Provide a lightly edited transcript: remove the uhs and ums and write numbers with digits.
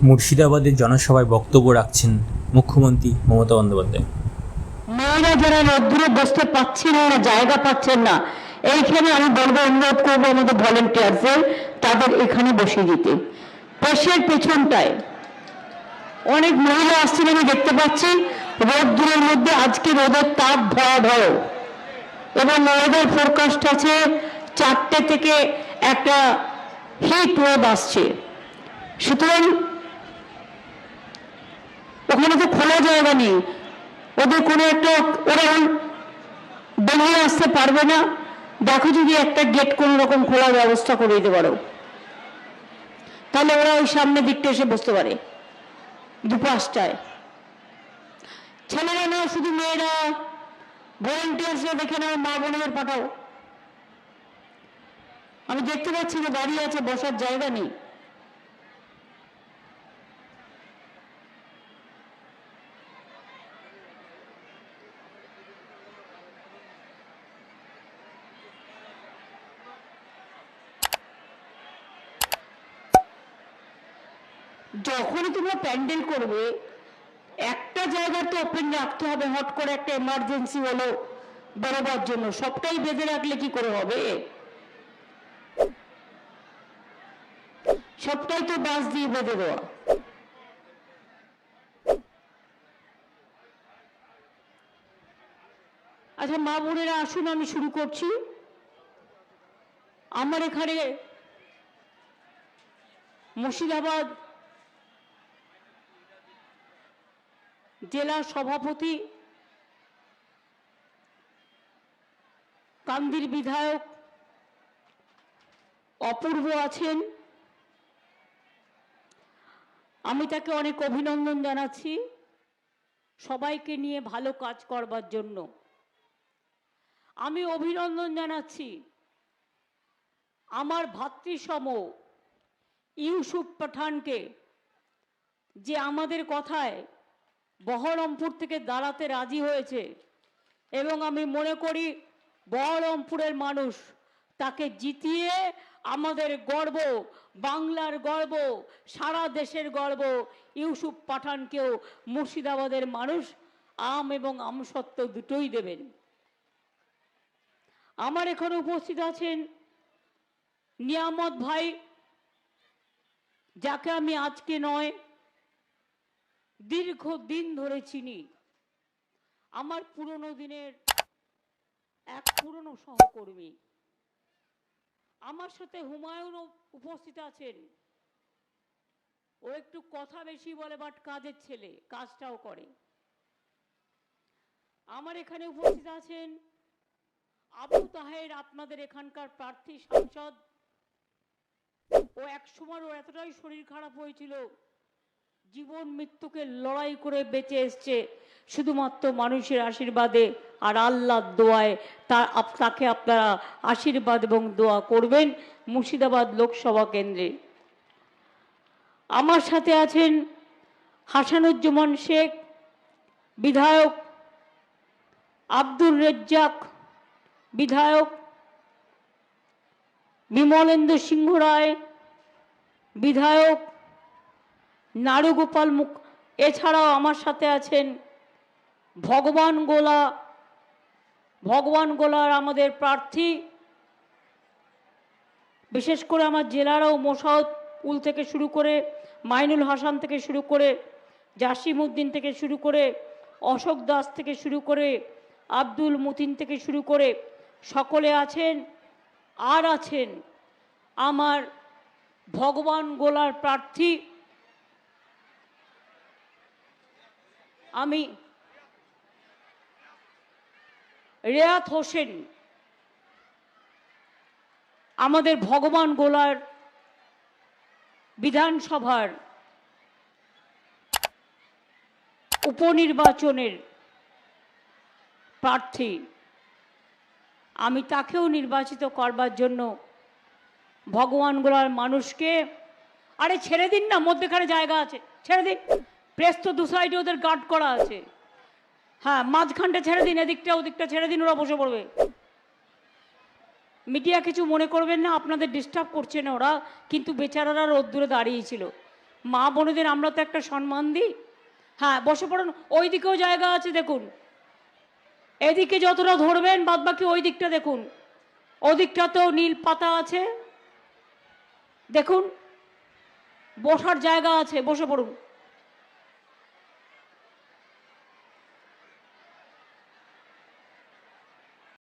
মুর্শিদাবাদের জনসভায় বক্তব্য রাখছেন মুখ্যমন্ত্রী মমতা বন্দ্যোপাধ্যায়। মেয়েরা যারা রোদ্দুরে বসতে পাচ্ছেন না, জায়গা পাচ্ছেন না, এইখানে আমি বলবো, অনুরোধ করবো আমাদের ভলেন্টিয়ারদের তাদের এখানে বসিয়ে দিতে। প্রেসের পেছনটায় অনেক মহিলা আসছেন, আমি দেখতে পাচ্ছি রোদ্দুরের মধ্যে। আজকে রোদের তাপ ভয়াবহ এবং ওয়েদার ফোরকাস্ট আছে 4টে থেকে একটা হিট ওয়েভ আসছে। সুতরাং ওখানে তো খোলা জায়গা নেই, ওদের কোনো একটা, ওরা বেরিয়ে আসতে পারবে না। দেখো যদি একটা গেট কোনো রকম খোলার ব্যবস্থা করে দিতে পারো, তাহলে ওরা ওই সামনের দিকটা এসে বসতে পারে দুপাশটায়। ছেলেরা না, শুধু মেয়েরা, ভলেন্টিয়ার্সরা দেখে নাও, মা বোনদের পাঠাও। আমি দেখতে পাচ্ছি যে দাঁড়িয়ে আছে, বসার জায়গা নেই। যখনই তোমরা প্যান্ডেল করবে, একটা জায়গা তো ওপেন রাখতে হবে। হট করে একটা এমার্জেন্সি হলো বেরোবার জন্য, সবটাই বেঁধে রাখলে কি করে হবে? সবটাই তো বাস দিয়ে বেঁধে দেওয়া। আচ্ছা মা বোনেরা আসুন, আমি শুরু করছি। আমার এখানে মুর্শিদাবাদ জেলা সভাপতি, কান্দির বিধায়ক অপূর্ব আছেন। আমি তাকে অনেক অভিনন্দন জানাচ্ছি সবাইকে নিয়ে ভালো কাজ করবার জন্য। আমি অভিনন্দন জানাচ্ছি আমার ভাতৃসম ইউসুফ পাঠানকে, যে আমাদের কথায় বহরমপুর থেকে দাঁড়াতে রাজি হয়েছে। এবং আমি মনে করি বহরমপুরের মানুষ তাকে জিতিয়ে আমাদের গর্ব, বাংলার গর্ব, সারা দেশের গর্ব ইউসুফ পাঠানকেও মুর্শিদাবাদের মানুষ আম এবং আমসত্ত্ব দুটোই দেবেন। আমার এখানে উপস্থিত আছেন নিয়ামত ভাই, যাকে আমি আজকে নয় দীর্ঘদিন ধরে চিনি। আমার পুরনো দিনের এক পুরনো সহকর্মী। আমার সাথে হুমায়ুনও উপস্থিত আছেন। ও একটু কথা বেশি বলে, বাট কাজের ছেলে, কাজটাও করে। আমার এখানে উপস্থিত আছেন আবু তাহের, আপনাদের এখানকার প্রার্থী সাংসদ। ও এক সময় ওর এতটাই শরীর খারাপ হয়েছিল, জীবন মৃত্যুকে লড়াই করে বেঁচে এসছে শুধুমাত্র মানুষের আশীর্বাদে আর আল্লাহর দোয়ায়। তাকে আপনারা আশীর্বাদ এবং দোয়া করবেন মুর্শিদাবাদ লোকসভা কেন্দ্রে। আমার সাথে আছেন হাসানুজ্জামান শেখ বিধায়ক, আব্দুর রেজ্জাক বিধায়ক, বিমলেন্দু সিংহ রায় বিধায়ক, নারুগোপাল মুখ। এছাড়াও আমার সাথে আছেন ভগবান গোলার আমাদের প্রার্থী। বিশেষ করে আমার জেলারাও মোশাউল থেকে শুরু করে, মাইনুল হাসান থেকে শুরু করে, জাসিম উদ্দিন থেকে শুরু করে, অশোক দাস থেকে শুরু করে, আব্দুল মতিন থেকে শুরু করে সকলে আছেন। আর আছেন আমার ভগবান গোলার প্রার্থী আমি রেয়াত হোসেন, আমাদের ভগবান গোলার বিধানসভার উপনির্বাচনের প্রার্থী। আমি তাকেও নির্বাচিত করবার জন্য ভগবান গোলার মানুষকে, আরে ছেড়ে দিন না, মধ্যেখানে জায়গা আছে, ছেড়ে দিন। প্রেস তো দু সাইডে ওদের গার্ড করা আছে। হ্যাঁ, মাঝখানটা ছেড়ে দিন, এদিকটা ওদিকটা ছেড়ে দিন, ওরা বসে পড়বে। মিডিয়া কিছু মনে করবেন না, আপনাদের ডিস্টার্ব করছে না ওরা, কিন্তু বেচারারা রোদ্দুরে দাঁড়িয়েছিল। মা বোনেদের আমরা তো একটা সম্মান দিই। হ্যাঁ, বসে পড়ুন। ওই দিকেও জায়গা আছে, দেখুন। এদিকে যতটা ধরবেন, বাদ বাকি ওই দিকটা দেখুন। ওদিকটাতেও নীল পাতা আছে, দেখুন। বসার জায়গা আছে, বসে পড়ুন।